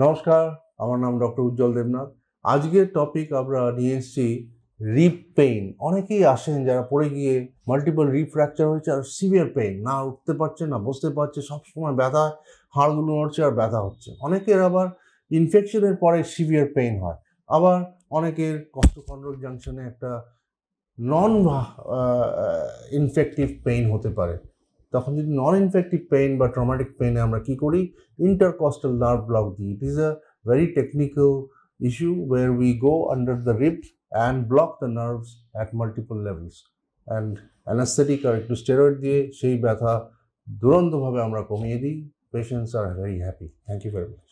নমস্কার, আমার নাম ডক্টর উজ্জ্বল দেবনাথ। আজকের টপিক আমরা নিয়ে এসেছি রিব পেইন। অনেকেই আসেন যারা পড়ে গিয়ে মাল্টিপল রিব ফ্র্যাকচার হয়েছে আর সিভিয়ার পেইন, না উঠতে পারছে না বসতে পারছে, সবসময় ব্যথা, হাড়গুলো নড়ছে আর ব্যথা হচ্ছে। অনেকের আবার ইনফেকশনের পরে সিভিয়ার পেইন হয়, আবার অনেকের কষ্টকন্ডল জাংশনে একটা নন ইনফেক্টিভ পেইন হতে পারে। তখন যদি নন ইনফেক্টিভ পেইন বা ট্রমাটিক পেইনে আমরা কি করি, intercostal nerve block দিই। It is a very technical issue where we go under the ribs and block the nerves at multiple levels, and anesthetic আর একটু স্টেরয়েড দিয়ে সেই ব্যথা দুরন্তভাবে আমরা কমিয়ে দিই। Patients are very happy. Thank you very much.